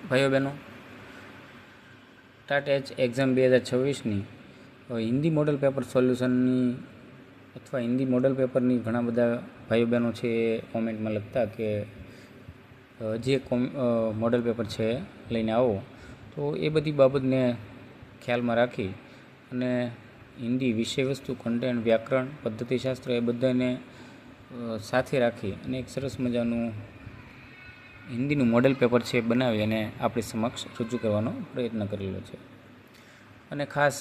ભાઈઓ બહેનો, TAT H exam 2026ની હિન્દી મોડલ પેપર સોલ્યુશનની અથવા હિન્દી મોડલ પેપરની ઘણા બધા ભાઈઓ બહેનો છે એ કોમેન્ટમાં લખતા કે હજી એક મોડલ પેપર છે લઈને આવો. તો એ બધી બાબતને ખ્યાલમાં રાખી અને હિન્દી વિષય વસ્તુ, કન્ટેન્ટ, વ્યાકરણ, પદ્ધતિશાસ્ત્ર એ બધાને સાથે રાખી અને એક સરસ મજાનું હિન્દીનું મોડેલ પેપર છે બનાવી અને આપણી સમક્ષ રજૂ કરવાનો પ્રયત્ન કરેલો છે. અને ખાસ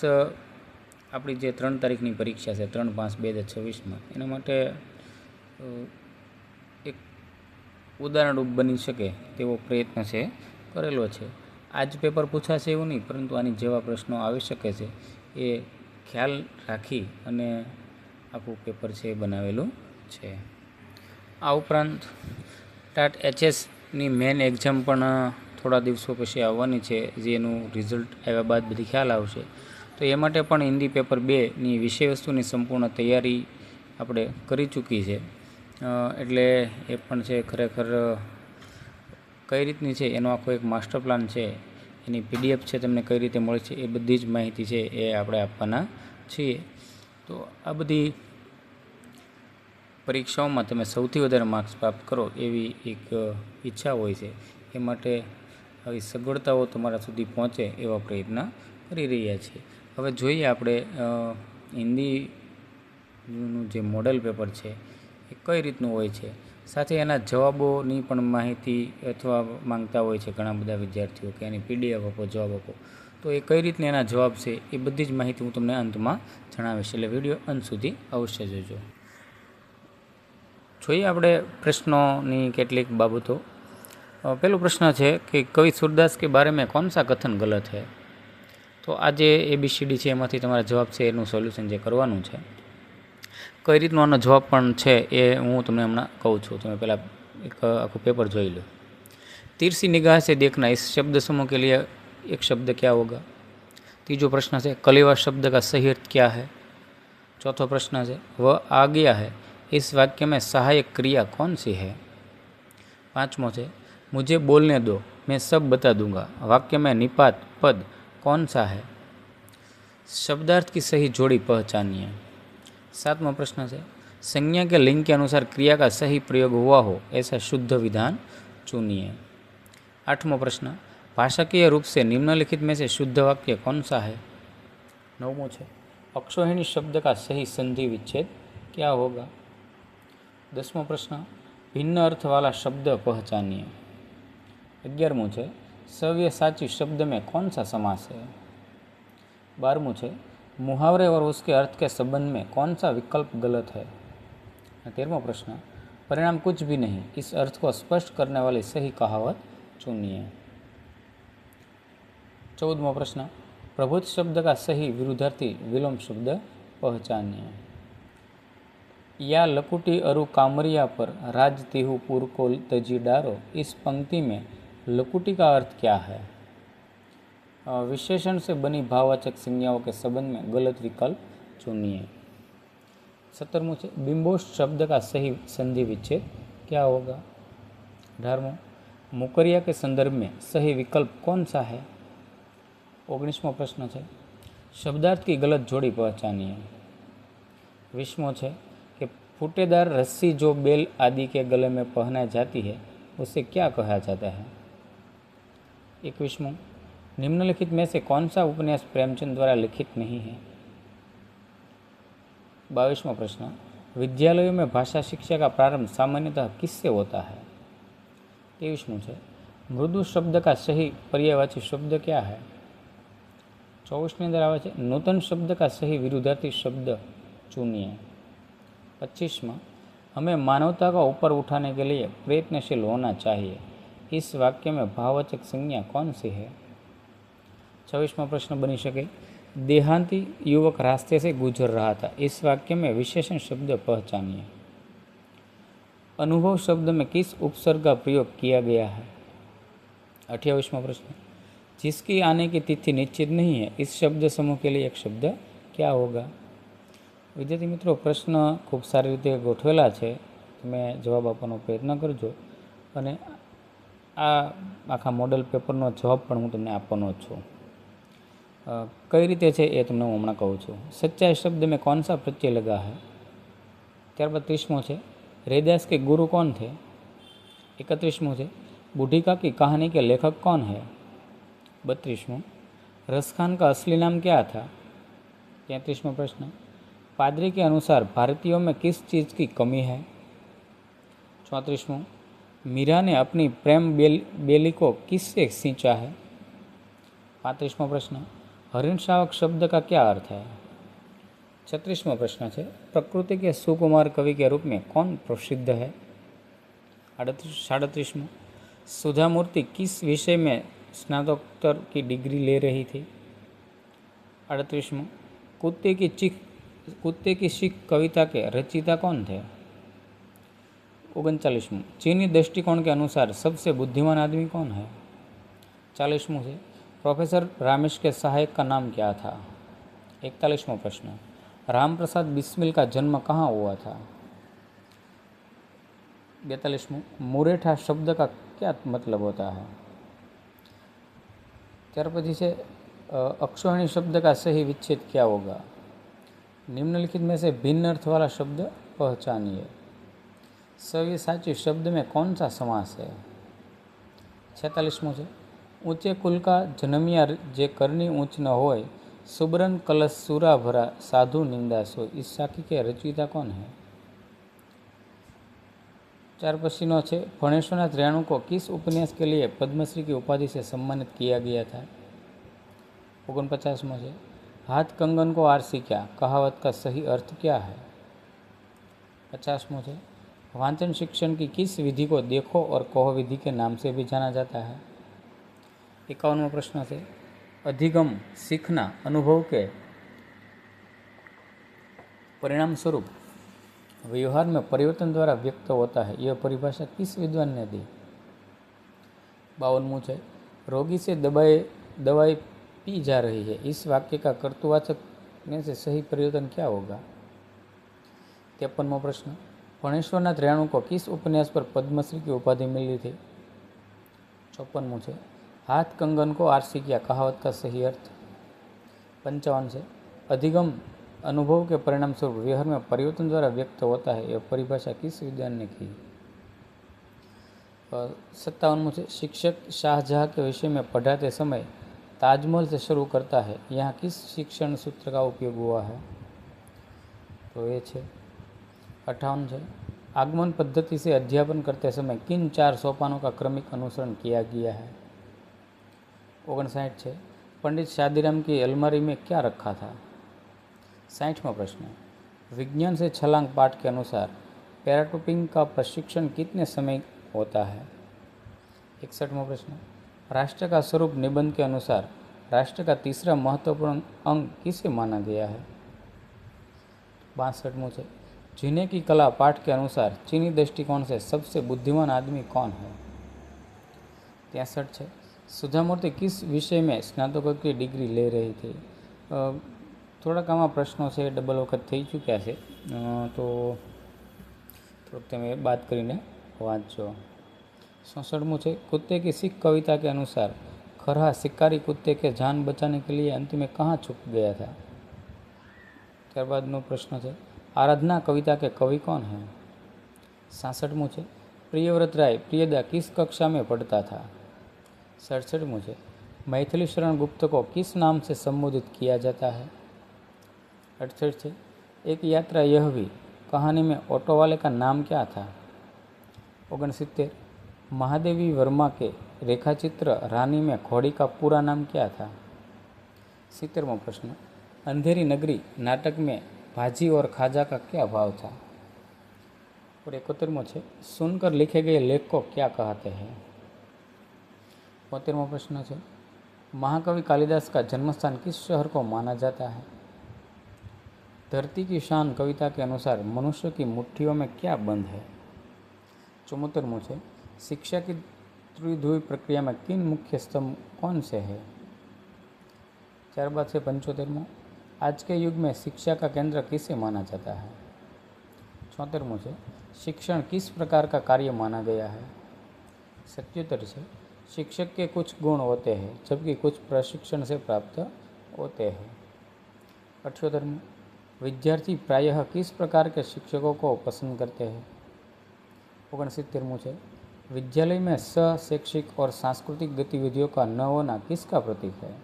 આપણી જે 3 તારીખની પરીક્ષા છે 3/5/2026માં, એના માટે એક ઉદાહરણરૂપ બની શકે તેવો પ્રયત્ન છે કરેલો છે. આજ પેપર પૂછાશે એવું નહીં, પરંતુ આની જેવા પ્રશ્નો આવી શકે છે એ ખ્યાલ રાખી અને આખું પેપર છે એ બનાવેલું છે. આ ઉપરાંત ટાટ એચએસની મેન એક્ઝામ પણ થોડા દિવસો પછી આવવાની છે, જેનું રિઝલ્ટ આવ્યા બાદ બધી ખ્યાલ આવશે. તો એ માટે પણ હિન્દી પેપર 2ની વિષય વસ્તુની સંપૂર્ણ તૈયારી આપણે કરી ચૂકી છે. એટલે એ પણ છે ખરેખર કઈ રીતની છે એનો આખો એક માસ્ટર પ્લાન છે, એની પીડીએફ છે તમને કઈ રીતે મળે છે એ બધી જ માહિતી છે એ આપણે આપવાના છીએ. તો આ બધી પરીક્ષાઓમાં તમે સૌથી વધારે માર્ક્સ પ્રાપ્ત કરો એવી એક ઈચ્છા હોય છે. એ માટે આવી સગવડતાઓ તમારા સુધી પહોંચે એવા પ્રયત્ન કરી રહ્યા છીએ. હવે જોઈએ આપણે હિન્દીનું જે મોડલ પેપર છે એ કઈ રીતનું હોય છે, સાથે એના જવાબોની પણ માહિતી અથવા માંગતા હોય છે ઘણા બધા વિદ્યાર્થીઓ કે એની પીડીએફ આપો, જવાબ આપો. તો એ કઈ રીતના એના જવાબ છે એ બધી જ માહિતી હું તમને અંતમાં જણાવીશ, એટલે વિડીયો અંત સુધી અવશ્ય જોજો. જોઈએ આપણે પ્રશ્નોની કેટલીક બાબતો. પહેલો પ્રશ્ન છે કે કવિ सूरदास के बारे में कौन सा कथन गलत है. તો આ જે ABCD છે એમાંથી તમારા જવાબ છે એનું સોલ્યુશન જે કરવાનું છે. કઈ રીતનો આનો જવાબ પણ છે એ હું તમને હમણાં કહું છું. તમે પહેલાં એક આખું પેપર જોઈ લો. तिरछी निगाह से देखना, इस शब्द समूह के लिए एक शब्द क्या होगा. तीजो प्रश्न है कलेवा शब्द का सही अर्थ क्या है. चौथो प्रश्न है वह आ गया है, इस वाक्य में सहायक क्रिया कौन सी है. पांचमो है मुझे बोलने दो, मैं सब बता दूंगा, वाक्य में निपात पद कौन सा है. शब्दार्थ की सही जोड़ी पहचानिए. सातवां प्रश्न है संज्ञा के लिंग के अनुसार क्रिया का सही प्रयोग हुआ हो ऐसा शुद्ध विधान चुनिए. आठवां प्रश्न भाषाकीय रूप से निम्नलिखित में से शुद्ध वाक्य कौन सा है. नौमो है अक्षोहिणी शब्द का सही संधि विच्छेद क्या होगा. 10वां प्रश्न भिन्न अर्थ वाला शब्द पहचानिए. 11वां है सव्यसाची शब्द में कौन सा समास है. 12वां है मुहावरे और उसके अर्थ के संबंध में कौन सा विकल्प गलत है. 13वां प्रश्न परिणाम कुछ भी नहीं, इस अर्थ को स्पष्ट करने वाली सही कहावत चुनिए. 14वां प्रश्न प्रभुत शब्द का सही विरुद्धार्थी विलोम शब्द पहचानिए. या लकुटी अरु कामरिया पर राज तिहु पुर को तजी डारो, इस पंक्ति में लकुटी का अर्थ क्या है. विशेषण से बनी भाववाचक संज्ञाओं के संबंध में गलत विकल्प चुनिए. 17वां है बिंबोष शब्द का सही संधि विच्छेद क्या होगा. 18वां मुकरिया के संदर्भ में सही विकल्प कौन सा है. 19वां प्रश्न है शब्दार्थ की गलत जोड़ी पहचानिए. 20वां है कि फूटेदार रस्सी जो बेल आदि के गले में पहनाई जाती है उसे क्या कहा जाता है. 21वां निम्नलिखित में से कौन सा उपन्यास प्रेमचंद द्वारा लिखित नहीं है. 22वां प्रश्न विद्यालयों में भाषा शिक्षा का प्रारंभ सामान्यतः किससे होता है. 23वां है मृदु शब्द का सही पर्यायवाची शब्द क्या है. 24 अंदर आवे है नूतन शब्द का सही विरुद्धार्थी शब्द चुनिए. 25वां हमें मानवता का ऊपर उठाने के लिए प्रयत्नशील होना चाहिए, इस वाक्य में भाववाचक संज्ञा कौन सी है. 26वां प्रश्न बनी सके देहांती युवक रास्ते से गुजर रहा था, इस वाक्य में विशेषण शब्द पहचानिए. अनुभव शब्द में किस उपसर्ग का प्रयोग किया गया है. 28वां प्रश्न जिसकी आने की तिथि निश्चित नहीं है, इस शब्द समूह के लिए एक शब्द क्या होगा. विद्यार्थी मित्रों प्रश्न खूब सारी रीते गोठवेला है, તમે જવાબ આપવાનો પ્રયત્ન કરજો અને આ આખા મોડલ પેપરનો જવાબ પણ હું તમને આપવાનો જ છું. કઈ રીતે છે એ તમને હું હમણાં કહું છું. સચ્ચાઈ શબ્દ મેં कौन सा प्रत्यय लगा है. ત્યારબાદ 30મો છે रैदास के गुरु कौन थे. 31મો છે बूढ़ी का की कहानी के लेखक कौन है. 32मो रसखान का असली नाम क्या था. 33मो प्रश्न पादरी के अनुसार भारतीयों में किस चीज़ की कमी है. 34मो मीरा ने अपनी प्रेम बेली को किससे सींचा है. 35मो प्रश्न हरिण शावक शब्द का क्या अर्थ है. 36मो प्रश्न है प्रकृति के सुकुमार कवि के रूप में कौन प्रसिद्ध है. 37मो सुधा मूर्ति किस विषय में स्नातकोत्तर की डिग्री ले रही थी. 38मो कुत्ते की सीख कविता के रचयिता कौन थे. 39मो चीनी दृष्टिकोण के अनुसार सबसे बुद्धिमान आदमी कौन है. 40मो से प्रोफेसर रामेश के सहायक का नाम क्या था. 41मो प्रश्न राम प्रसाद बिस्मिल का जन्म कहाँ हुआ था. 42मो मुरेठा शब्द का क्या मतलब होता है. त्यार पछी से अक्षोहिणी शब्द का सही विच्छेद क्या होगा. निम्नलिखित में से भिन्न अर्थ वाला शब्द पहचानिए. सव्य साची शब्द में कौन सा समास है. 46मो से ऊंचे कुल का जन्मिया जे करनी ऊंच न होय सुबरन कलश सूरा भरा साधु निंदा सो इस साखी के रचयिता कौन है. 4 पछीनो है फणेश्वरनाथ रेणु को किस उपन्यास के लिए पद्मश्री की उपाधि से सम्मानित किया गया था. 49मो है हाथ कंगन को आरसी क्या कहावत का सही अर्थ क्या है. 50मो है वांचन शिक्षण की किस विधि को देखो और कहो विधि के नाम से भी जाना जाता है. 51मो प्रश्न है अधिगम सीखना अनुभव के परिणाम स्वरूप व्यवहार में परिवर्तन द्वारा व्यक्त होता है. यह परिभाषा किस विद्वान ने दी. 52मो है रोगी से दवाई पी जा रही है इस वाक्य का कर्तुवाचक में से सही परिवर्तन क्या होगा. 53मो प्रश्न फणेश्वरनाथ रेणु को किस उपन्यास पर पद्मश्री की उपाधि मिली थी. 54मो है हाथ कंगन को आरसी किया कहावत का सही अर्थ. 55 से अधिगम अनुभव के परिणाम स्वरूप व्यवहार में परिवर्तन द्वारा व्यक्त होता है. यह परिभाषा किस विद्वान ने की. 57मो से शिक्षक शाहजहाँ के विषय में पढ़ाते समय ताजमहल से शुरू करता है. यहाँ किस शिक्षण सूत्र का उपयोग हुआ है. तो ये 58 है आगमन पद्धति से अध्यापन करते समय किन 4 सोपानों का क्रमिक अनुसरण किया गया है. 59 है पंडित शादीराम की अलमारी में क्या रखा था. 60वां प्रश्न विज्ञान से छलांग पाठ के अनुसार पैराट्रूपिंग का प्रशिक्षण कितने समय होता है. 61वां प्रश्न राष्ट्र का स्वरूप निबंध के अनुसार राष्ट्र का तीसरा महत्वपूर्ण अंग किसे माना गया है. 62वां है जीने की कला पाठ के अनुसार चीनी दृष्टिकोण से सबसे बुद्धिमान आदमी कौन है. 63 है सुधा मूर्ति किस विषय में स्नातकोत्तर की डिग्री ले रही थी. थोड़ाक आमा प्रश्नों से डबल वखत थी चूक्या है तो थोड़क तमे बात करीने वाँचो. 67मो है कुत्ते की सीख कविता के अनुसार खरहा शिकारी कुत्ते के जान बचाने के लिए अंत में कहाँ छुप गया था. त्यारबादनो प्रश्न है आराधना कविता के कवि कौन है. 66मो है प्रियव्रत राय प्रियदा किस कक्षा में पढ़ता था. 67मो है मैथिली शरण गुप्त को किस नाम से संबोधित किया जाता है. 68 है एक यात्रा यह भी कहानी में ऑटो वाले का नाम क्या था. 69 महादेवी वर्मा के रेखाचित्र रानी में घोड़ी का पूरा नाम क्या था. 70वां प्रश्न अंधेरी नगरी नाटक में भाजी और खाजा का क्या भाव था. और 71वां है सुनकर लिखे गए लेख को क्या कहते हैं. 72वां प्रश्न है महाकवि कालिदास का जन्मस्थान किस शहर को माना जाता है. धरती की शान कविता के अनुसार मनुष्य की मुट्ठियों में क्या बंद है. 74वां है शिक्षा की त्रिध्रुवी प्रक्रिया में किन मुख्य स्तंभ कौन से है. त्यारबाद से 75वां आज के युग में शिक्षा का केंद्र किसे माना जाता है. 74वां है शिक्षण किस प्रकार का कार्य माना गया है. सत्योत्तर है शिक्षक के कुछ गुण होते हैं जबकि कुछ प्रशिक्षण से प्राप्त होते हैं। 78वां विद्यार्थी प्रायः किस प्रकार के शिक्षकों को पसंद करते हैं। 69वां है विद्यालय में शैक्षिक और सांस्कृतिक गतिविधियों का न होना किसका प्रतीक है।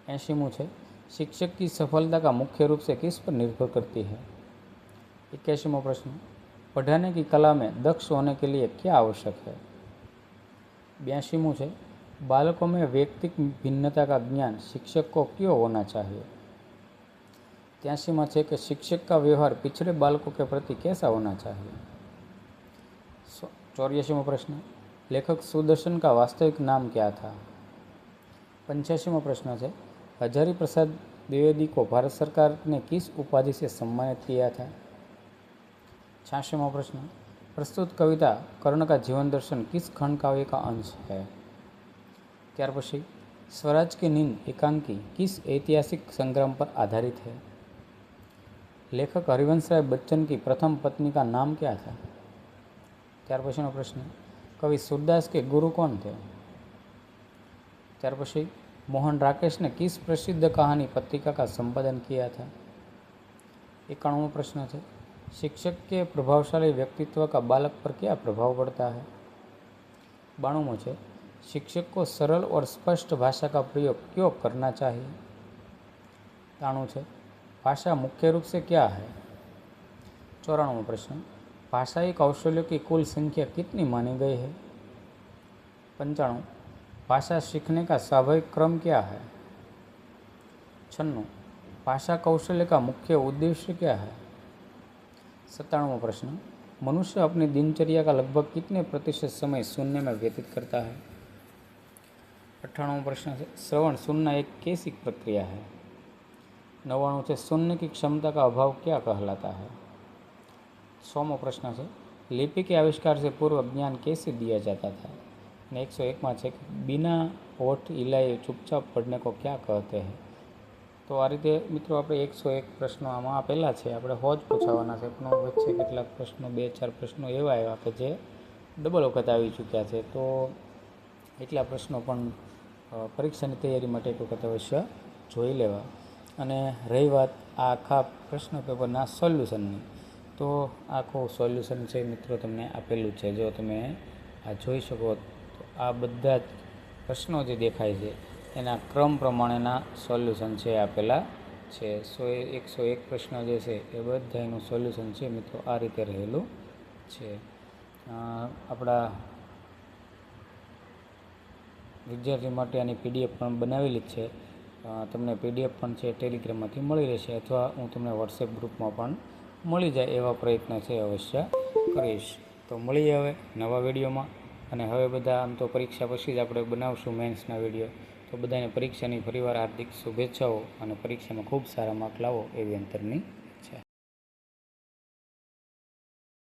80वां है शिक्षक की सफलता का मुख्य रूप से किस पर निर्भर करती है। 81वां प्रश्न पढ़ाने की कला में दक्ष होने के लिए क्या आवश्यक है। 82वां है बालकों में व्यक्तिक भिन्नता का ज्ञान शिक्षक को क्यों होना चाहिए। 83वां है कि शिक्षक का व्यवहार पिछड़े बालकों के प्रति कैसा होना चाहिए। 84वां प्रश्न लेखक सुदर्शन का वास्तविक नाम क्या था। 85वां प्रश्न है हजारी प्रसाद द्विवेदी को भारत सरकार ने किस उपाधि से सम्मानित किया था। 86वां प्रश्न प्रस्तुत कविता कर्ण का जीवन दर्शन किस खंड काव्य का अंश है। ત્યાર પછી स्वराज की नींद एकांकी किस ऐतिहासिक संग्राम पर आधारित है। लेखक हरिवंश राय बच्चन की प्रथम पत्नी का नाम क्या था। ત્યાર પછીનો પ્રશ્न कवि सूरदास के गुरु कौन थे। ત્યાર પછી मोहन राकेश ने किस प्रसिद्ध कहानी पत्रिका का संपादन किया था। 91वां प्रश्न है शिक्षक के प्रभावशाली व्यक्तित्व का बालक पर क्या प्रभाव पड़ता है। 92वां है शिक्षक को सरल और स्पष्ट भाषा का प्रयोग क्यों करना चाहिए। 93 है भाषा मुख्य रूप से क्या है। 94वां प्रश्न भाषाई कौशल्यों की कुल संख्या कितनी मानी गई है। 95 भाषा सीखने का स्वाभाविक क्रम क्या है। 96 भाषा कौशल्य का मुख्य उद्देश्य क्या है। 97वां प्रश्न मनुष्य अपनी दिनचर्या का लगभग कितने प्रतिशत समय सुनने में व्यतीत करता है। 98वां प्रश्न है श्रवण सुनना एक कैसी प्रक्रिया है। 99 से सुनने की क्षमता का अभाव क्या कहलाता है। 100वां प्रश्न है लिपि के आविष्कार से पूर्व ज्ञान कैसे दिया जाता था। 101 है बिना होठ हिलाए चुपचाप पढ़ने को क्या कहते हैं। तो आ रीते मित्रों આપણે 101 પ્રશ્નો આમાં આપેલા છે આપણે હોજ પૂછાવાના છે પણ વચ્ચે કેટલાક પ્રશ્નો 2-4 પ્રશ્નો એવા આવ્યા કે જે ડબલ વખત આવી ચૂક્યા છે તો એટલા પ્રશ્નો પણ પરીક્ષાની તૈયારી માટે એક વખત અવશ્ય જોઈ લેવા। અને રહી વાત આ આખા પ્રશ્ન પેપરના સોલ્યુશનની તો આખું સોલ્યુશન છે મિત્રો તમને આપેલું છે જો તમે આ જોઈ શકો તો આ બધા જ પ્રશ્નો જે દેખાય છે એના ક્રમ પ્રમાણેના સોલ્યુશન છે આપેલા છે। 101 પ્રશ્ન જે છે એ બધાનું સોલ્યુશન છે મિત્રો આ રીતે રહેલું છે। આપણા વિદ્યાર્થી માટે આની પીડીએફ પણ બનાવેલી જ છે તમને પીડીએફ પણ છે ટેલિગ્રામમાંથી મળી રહેશે અથવા હું તમને વોટ્સએપ ગ્રુપમાં પણ મળી જાય એવા પ્રયત્ન છે અવશ્ય કરીશ। તો મળીએ હવે નવા વિડીયોમાં અને હવે બધા આમ તો પરીક્ષા પછી જ આપણે બનાવશું મેન્સના વિડીયો। તો બધાને પરીક્ષાની ફરીવાર હાર્દિક શુભેચ્છાઓ અને પરીક્ષામાં ખૂબ સારા માર્ક લાવો એવી અંતરની